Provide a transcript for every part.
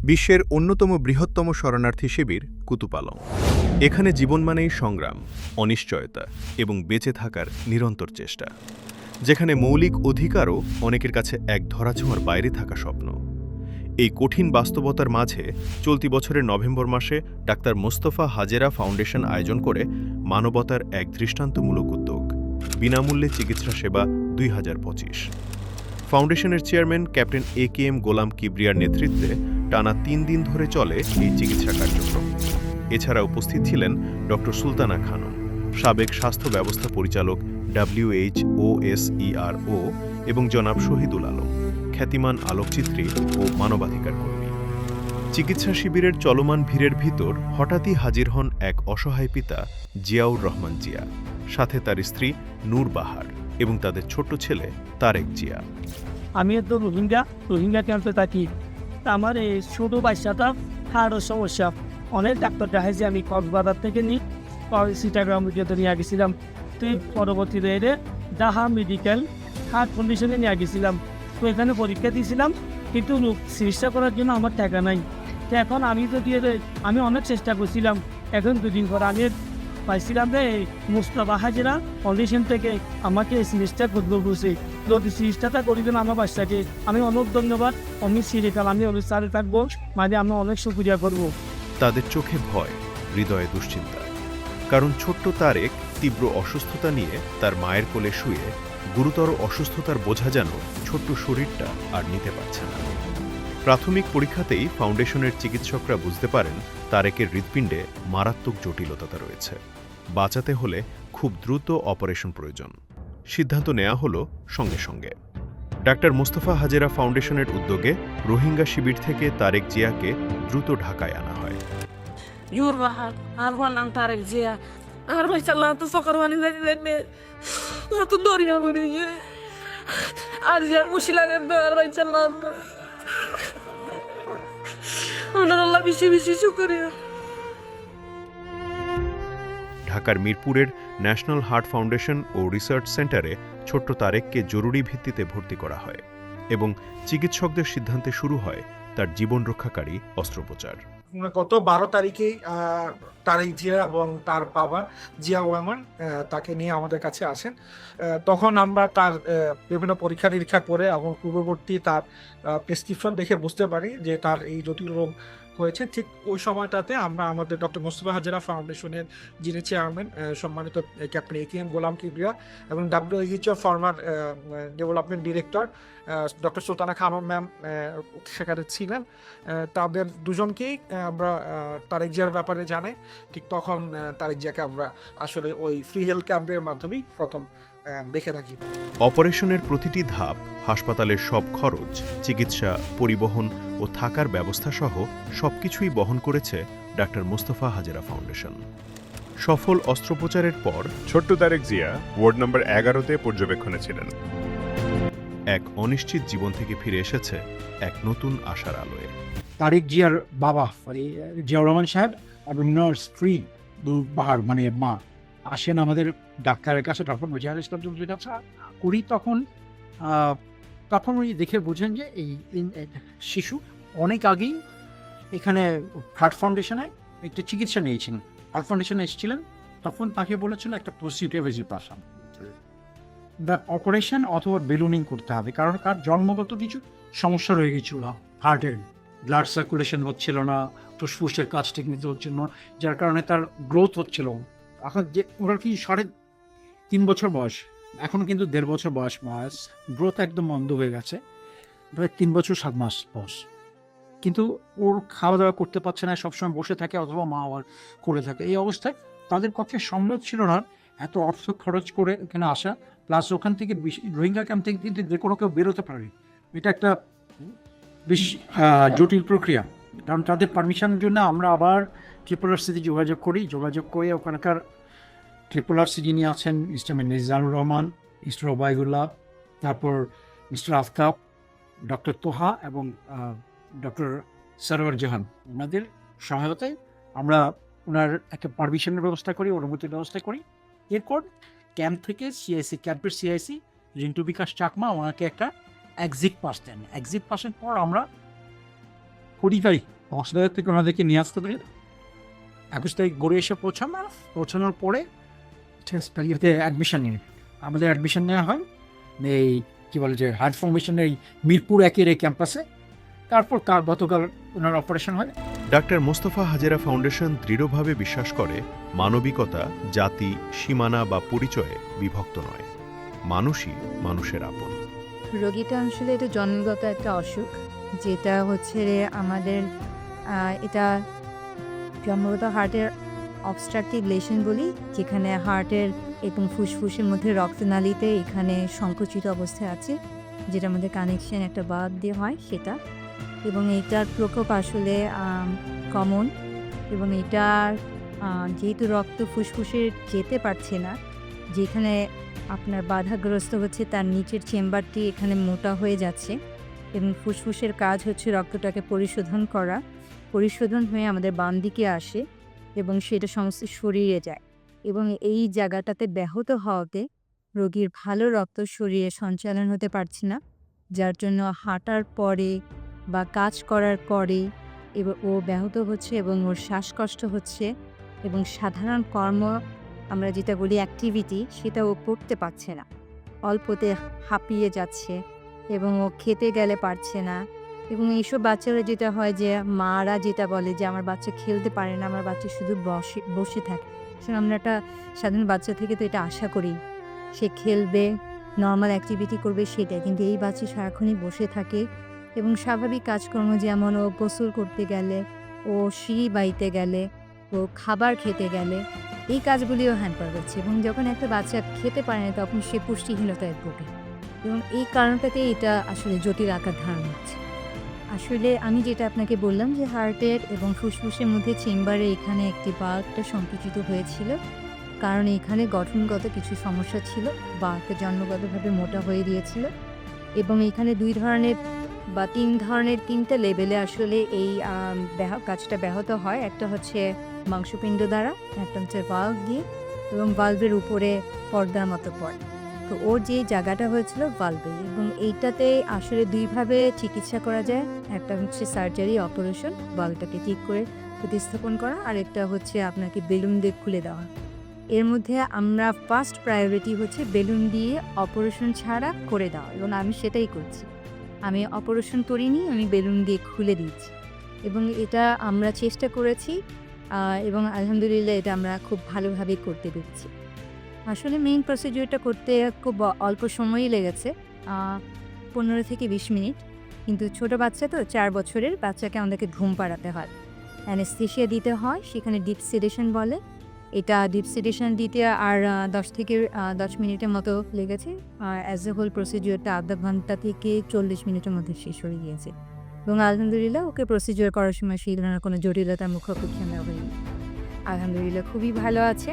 বিশ্বের অন্যতম বৃহত্তম শরণার্থী শিবির কুতুপালং। এখানে জীবন মানেই সংগ্রাম, অনিশ্চয়তা এবং বেঁচে থাকার নিরন্তর চেষ্টা, যেখানে মৌলিক অধিকারও অনেকের কাছে এক ধরাছোঁয়ার বাইরে থাকা স্বপ্ন। এই কঠিন বাস্তবতার মাঝে চলতি বছরের নভেম্বর মাসে ডাক্তার মোস্তফা হাজেরা ফাউন্ডেশন আয়োজন করে মানবতার এক দৃষ্টান্তমূলক উদ্যোগ বিনামূল্যে চিকিৎসা সেবা 2025। ফাউন্ডেশনের চেয়ারম্যান ক্যাপ্টেন AKM গোলাম কিবরিয়ার নেতৃত্বে টানা 3 দিন ধরে চলে এই চিকিৎসা কার্যক্রম। এছাড়া উপস্থিত ছিলেন ডক্টর সুলতানা খানম, সাবেক স্বাস্থ্য ব্যবস্থা পরিচালক WHOSERO, এবং জনাব শহীদুল আলম, খ্যাতিমান আলোকচিত্রী ও মানবাধিকার কর্মী। চিকিৎসা শিবিরের চলমান ভিড়ের ভিতর হঠাৎই হাজির হন এক অসহায় পিতা জিয়াউর রহমান জিয়া, সাথে তার স্ত্রী নূর বাহার এবং তাদের ছোট্ট ছেলে তারেক জিয়া। আমি তো রোহিঙ্গা ক্যাম্পে থাকি। আমার এই ছোট বাচ্চাটা হাড়ের সমস্যা, অনেক ডাক্তার দেখাইছি। আমি কক্সবাজার থেকে চিটাগাং নিয়ে গেছিলাম। তো পরবর্তীতে এলে ডাহা মেডিকেল হার্ট কন্ডিশনে নিয়ে গেছিলাম। তো এখানে পরীক্ষা দিয়েছিলাম, কিন্তু চিকিৎসা করার জন্য আমার টাকা নাই। তো এখন আমি অনেক চেষ্টা করছিলাম। এখন 2 দিন পর আমি পাইছিলাম যে মোস্তফা হাজেরা ফাউন্ডেশন থেকে আমাকে চিকিৎসা করতে বলছে। যদি চিকিৎসাটা করিবেন আমার বাচ্চাকে, আমি অনেক ধন্যবাদ, আমি চিরকাল আমি অনুষ্ঠানে থাকবো, মানে আমি অনেক শুকরিয়া করবো। তাদের চোখে ভয়, হৃদয়ে দুশ্চিন্তা, কারণ ছোট্ট তারেক তীব্র অসুস্থতা নিয়ে তার মায়ের কোলে শুয়ে গুরুতর অসুস্থতার বোঝা যেন ছোট্ট শরীরটা আর নিতে পারছে না। প্রাথমিক পরীক্ষাতেই ফাউন্ডেশনের চিকিৎসকরা বুঝতে পারেন তারেকের হৃৎপিণ্ডে মারাত্মক জটিলতা রয়েছে। বাঁচাতে হলে খুব দ্রুত অপারেশন প্রয়োজন। সিদ্ধান্ত নেওয়া হলো সঙ্গে সঙ্গে। ডাক্তার মোস্তফা হাজেরা ফাউন্ডেশনের উদ্যোগে রোহিঙ্গা শিবির থেকে তারেক জিয়াকে দ্রুত ঢাকায় আনা হয়। ঢাকার মিরপুরের ন্যাশনাল হার্ট ফাউন্ডেশন ও রিসার্চ সেন্টারে ছোট্ট তারেককে জরুরি ভিত্তিতে ভর্তি করা হয় এবং চিকিৎসকদের সিদ্ধান্তে শুরু হয় তার জীবন রক্ষাকারী অস্ত্রোপচার। গত 12 তারিখে তারেক জিয়া এবং তার বাবা জিয়া ওয়ামান তাকে নিয়ে আমাদের কাছে আসেন। তখন আমরা তার বিভিন্ন পরীক্ষা নিরীক্ষা করে এবং পূর্ববর্তী তার প্রেসক্রিপশন দেখে বুঝতে পারি যে তার এই জটিল রোগ হয়েছে। ঠিক ওই সময়টাতে আমরা আমাদের ডক্টর মোস্তফা হাজেরা ফাউন্ডেশনের যিনি চেয়ারম্যান সম্মানিত ক্যাপ্টেন AKM গোলাম কিবরিয়া এবং WHO former development director doctor Sultana Khanam ma'am সেখানে ছিলেন। তাদের দুজনকেই আমরা তারেক জিয়ার ব্যাপারে জানাই। ঠিক তখন তারেক জিয়াকে আমরা আসলে ওই ফ্রি হেলথ ক্যাম্পের মাধ্যমেই প্রথম দেখে থাকি। অপারেশনের প্রতিটি ধাপ, হাসপাতালের সব খরচ, চিকিৎসা, পরিবহন ও থাকার ব্যবস্থা সহ সবকিছুই বহন করেছে ডাক্তার মোস্তফা হাজেরা ফাউন্ডেশন। সফল অস্ত্রোপচারের পর ছোট্ট তারেক জিয়া ওয়ার্ড নম্বর 11-তে পর্যবেক্ষণে ছিলেন। এক অনিশ্চিত জীবন থেকে ফিরে এসেছে এক নতুন আশার আলোয়। তারেক জিয়ার বাবা জিয়াউর রহমান সাহেব এবং নার্স ফ্রি বাহার মানে মা আসেন আমাদের ডাক্তারের কাছে। ডক্টর মজিহার ইসলাম করি তখন উনি দেখে বোঝেন যে এই শিশু অনেক আগেই এখানে হার্ট ফাউন্ডেশনে একটা চিকিৎসা নিয়েছেন। হার্ট ফাউন্ডেশনে এসেছিলেন, তখন তাকে বলেছিল একটা প্রসিডিউর ভিজিটেশন অপারেশন অথবা বেলুনিং করতে হবে, কারণ তার জন্মগত কিছু সমস্যা রয়ে গেছিল। হার্টের ব্লাড সার্কুলেশন হচ্ছিল না, ফুসফুসের কাজ ঠিক মতো হচ্ছিল না, যার কারণে তার গ্রোথ হচ্ছিল। এখন যে ওনার কি 3.5 বছর বয়স, এখন কিন্তু 1.5 বছর বয়স, গ্রোথ একদম বন্ধ হয়ে গেছে। 3 বছর 7 মাস বয়স, কিন্তু ওর খাওয়া দাওয়া করতে পারছে না, সবসময় বসে থাকে অথবা মা আবার করে থাকে। এই অবস্থায় তাদের পক্ষে সম্ভব ছিল না এত অর্থ খরচ করে এখানে আসা, প্লাস ওখান থেকে রোহিঙ্গা ক্যাম্প থেকে কিন্তু যে কোনো কেউ বেরোতে পারে। এটা একটা বেশ জটিল প্রক্রিয়া, কারণ তাদের পারমিশনের জন্য আমরা আবার RRCতে যোগাযোগ করে ওখানকার RRC যিনি আছেন মিস্টার মিজানুর রহমান, মিস্টার ওবায়দুল্লাহ, তারপর মিস্টার আফতাব, ডক্টর তোহা এবং ডক্টর সরওয়ার জাহান, ওনাদের সহায়তায় আমরা ওনার একটা পারমিশনের ব্যবস্থা করি, অনুমতির ব্যবস্থা করি। এরপর ক্যাম্প থেকে ক্যাম্পের CIC রিন্টু বিকাশ চাকমা ওনাকে একটা এক্সিট পাস দেন। এক্সিট পাসের পর আমরা 20 তারিখ কক্সবাজার থেকে ওনাদেরকে নিয়ে আসতে পারি। 21 তারিখ গড়ে এসে পৌঁছানোর পরে অ্যাডমিশন নিয়ে আমাদের অ্যাডমিশন নেওয়া হয় এই কী বলে যে হার্ট ফাউন্ডেশনের এই মিরপুর 1-এর এই ক্যাম্পাসে। তারপর গতকাল ওনার অপারেশন হয়। ডাক্তার মোস্তফা হাজেরা ফাউন্ডেশন দৃঢ়ভাবে বিশ্বাস করে মানবিকতা জাতি সীমানা বা পরিচয়ে বিভক্ত নয়, মানুষই মানুষের আপন। রোগীটা আসলে এটা জন্মগত একটা অসুখ, যেটা হচ্ছে আমাদের এটা জন্মগত হার্টের অবস্ট্রাকটিভ লেশন বলি, যেখানে হার্টের এবং ফুসফুসের মধ্যে রক্তনালীতে এখানে সংকুচিত অবস্থায় আছে, যেটা আমাদের কানেকশন একটা বাদ দিয়ে হয় সেটা। এবং এটার প্রকোপ আসলে কমন, এবং এটার যেহেতু রক্ত ফুসফুসে যেতে পারছে না, যেখানে আপনার বাধাগ্রস্ত হচ্ছে তার নিচের চেম্বারটি এখানে মোটা হয়ে যাচ্ছে, এবং ফুসফুসের কাজ হচ্ছে রক্তটাকে পরিশোধন হয়ে আমাদের বাম দিকে আসে এবং সেটা সমস্ত শরীরে যায়, এবং এই জায়গাটাতে ব্যাহত হওয়াতে রোগীর ভালো রক্ত শরীরে সঞ্চালন হতে পারছে না, যার জন্য হাঁটার পরে বা কাজ করার পরে ও ব্যাহত হচ্ছে এবং ওর শ্বাসকষ্ট হচ্ছে, এবং সাধারণ কর্ম আমরা যেটা বলি অ্যাক্টিভিটি সেটা ও করতে পারছে না, অল্পতে হাঁপিয়ে যাচ্ছে এবং ও খেতে গেলে পারছে না। এবং এইসব বাচ্চারা যেটা হয় যে মারা যেটা বলে যে আমার বাচ্চা খেলতে পারে না, আমার বাচ্চা শুধু বসে থাকে। আসলে আমরা একটা সাধারণ বাচ্চা থেকে তো এটা আশা করি, সে খেলবে, নর্মাল অ্যাক্টিভিটি করবে সেটাই, কিন্তু এই বাচ্চা সারাক্ষণই বসে থাকে এবং স্বাভাবিক কাজকর্ম যেমন ও গোসল করতে গেলে, ও সিঁড়ি বাইতে গেলে, ও খাবার খেতে গেলে, এই কাজগুলিও হ্যাম্পার হচ্ছে। এবং যখন একটা বাচ্চা খেতে পারে না তখন সে পুষ্টিহীনতায় ভোগে, এবং এই কারণটাতে এটা আসলে জটিল আকার ধারণ হচ্ছে। আসলে আমি যেটা আপনাকে বললাম যে হার্টের এবং ফুসফুসের মধ্যে চেম্বারে এখানে একটি বাল্বটা সংকুচিত হয়েছিল, কারণ এখানে গঠনগত কিছু সমস্যা ছিল, বাল্বটা জন্মগতভাবে মোটা হয়ে গিয়েছিল, এবং এখানে 2 ধরনের বা 3 ধরনের 3টা লেভেলে আসলে এই কাজটা ব্যাহত হয়। একটা হচ্ছে মাংসপিণ্ড দ্বারা, একটা হচ্ছে ভাল্ব দিয়ে, এবং ভাল্বের উপরে পর্দার মতো পড়ে। তো ওর যে জায়গাটা হয়েছিল ভাল্বে, এবং এইটাতে আসলে 2ভাবে চিকিৎসা করা যায়। একটা হচ্ছে সার্জারি অপারেশন, ভাল্বটাকে ঠিক করে প্রতিস্থাপন করা, আর একটা হচ্ছে আপনাকে বেলুন দিয়ে খুলে দেওয়া। এর মধ্যে আমরা ফার্স্ট প্রায়োরিটি হচ্ছে বেলুন দিয়ে অপারেশন ছাড়া করে দেওয়া, এবং আমি সেটাই করছি। আমি অপারেশন করিনি, আমি বেলুন দিয়ে খুলে দিচ্ছি, এবং এটা আমরা চেষ্টা করেছি এবং আলহামদুলিল্লাহ এটা আমরা খুব ভালোভাবে করতে পেরেছি। আসলে মেইন প্রসিডিওরটা করতে খুব অল্প সময়ই লেগেছে, 15 থেকে 20 মিনিট, কিন্তু ছোট বাচ্চা তো 4 বছরের বাচ্চাকে আমাদেরকে ঘুম পাড়াতে হয়, অ্যানেস্থেশিয়া দিতে হয়, সেখানে ডিপ সেডেশন বলে। এটা ডিপ সেডেশন দিতে আর 10 থেকে 10 মিনিটের মতো লেগেছে। অ্যাজ এ হোল প্রসিডিওরটা আধা ঘন্টা থেকে 40 মিনিটের মধ্যে শেষ হয়ে গিয়েছে, এবং আলহামদুলিল্লাহ ওকে প্রসিডিওর করার সময় সেই ধরনের কোনো জটিলতার মুখোমুখি আমরা হইনি। আলহামদুলিল্লাহ খুবই ভালো আছে,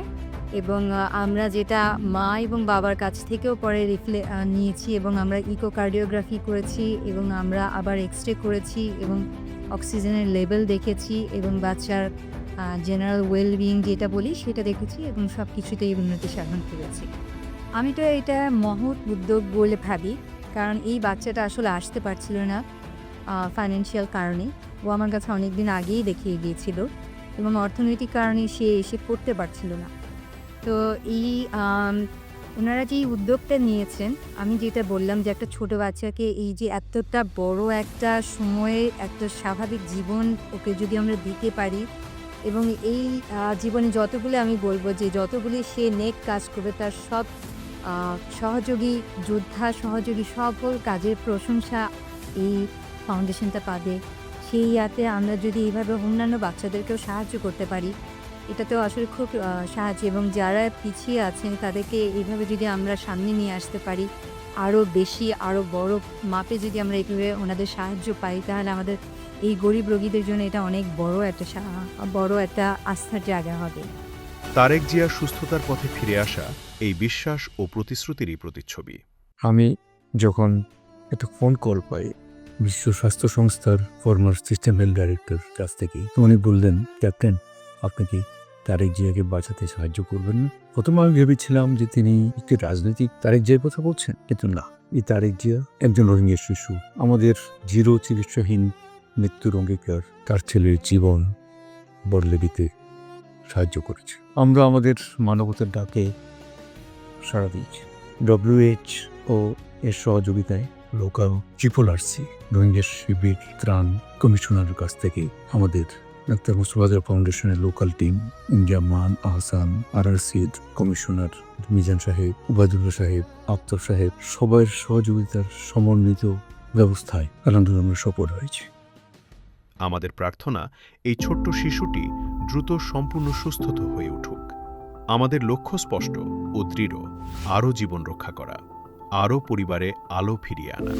এবং আমরা যেটা মা এবং বাবার কাছ থেকেও পরে নিয়েছি, এবং আমরা ইকোকার্ডিওগ্রাফি করেছি, এবং আমরা আবার এক্সরে করেছি, এবং অক্সিজেনের লেভেল দেখেছি, এবং বাচ্চার জেনারেল ওয়েলবিং যেটা বলি সেটা দেখেছি, এবং সব কিছুতেই উন্নতি সাধন করেছি। আমি তো এটা মহৎ উদ্যোগ বলে ভাবি, কারণ এই বাচ্চাটা আসলে আসতে পারছিল না ফাইন্যান্সিয়াল কারণে। ও আমার কাছে অনেক দিন আগেই দেখিয়ে গিয়েছিল, এবং অর্থনৈতিক কারণে সে এসে পড়তে পারছিল না। তো এই ওনারা যে উদ্যোগটা নিয়েছেন, আমি যেটা বললাম যে একটা ছোট বাচ্চাকে এই যে এতটা বড় একটা সময়ে একটা স্বাভাবিক জীবন ওকে যদি আমরা দিতে পারি, এবং এই জীবনে যতগুলো আমি বলবো যে যতগুলি সে নেক কাজ করবে তার সব সহযোগী যোদ্ধা সহযোগী সকল কাজের প্রশংসা এই ফাউন্ডেশনটা পাবে। সেই ইয়াতে আমরা যদি এইভাবে অন্যান্য বাচ্চাদেরকেও সাহায্য করতে পারি, এটাতেও আসলে খুব সাহায্য, এবং যারা পিছিয়ে আছেন তাদেরকে এইভাবে যদি আমরা সামনে নিয়ে আসতে পারি, আরও বেশি আরও বড় মাপে যদি আমরা এইভাবে ওনাদের সাহায্য পাই, তাহলে আমাদের এই গরিব রোগীদের জন্য এটা অনেক বড় একটা আস্থার জায়গা হবে। তারেক জিয়ার সুস্থতার পথে ফিরে আসা এই বিশ্বাস ও প্রতিশ্রুতিরই প্রতিচ্ছবি। আমি যখন একটা ফোন কল পাই বিশ্ব স্বাস্থ্য সংস্থার ফর্মার সিস্টেম হেলথ ডাইরেক্টর কাছ থেকে, তো উনি বললেন, ক্যাপ্টেন আপনি কি তারেক জিয়াকে বাঁচাতে সাহায্য করবেন না? প্রথমে আমি ভেবেছিলাম যে তিনি একটি রাজনৈতিক তারেক জিয়ার কথা বলছেন, কিন্তু না, এই তারেক জিয়া একজন রোহিঙ্গা শিশু, আমাদের জিরো চিকিৎসাহীন মৃত্যুর অঙ্গীকার, তার ছেলের জীবন বদলে দিতে সাহায্য করেছে। আমরা আমাদের মানবতার ডাকে সাড়া দিয়েছি। WHO এর সহযোগিতায় লোকাল RRRC রোহিঙ্গা শিবির ত্রাণ কমিশনারের কাছ থেকে আমাদের ডাক্তার মুস্তফা ফাউন্ডেশনের লোকাল টিম, ইনজামান, আহসান, RRCর কমিশনার মিজান সাহেব, উবায়দুল্লাহ সাহেব, আফতাব সাহেব, সবার সহযোগিতার সমন্বিত ব্যবস্থায় আলহামদুলিল্লাহ আমরা সফল হয়েছি। আমাদের প্রার্থনা এই ছোট্ট শিশুটি দ্রুত সম্পূর্ণ সুস্থ হয়ে উঠুক। আমাদের লক্ষ্য স্পষ্ট ও দৃঢ়, আরও জীবন রক্ষা করা, আরও পরিবারে আলো ফিরিয়ে আনা।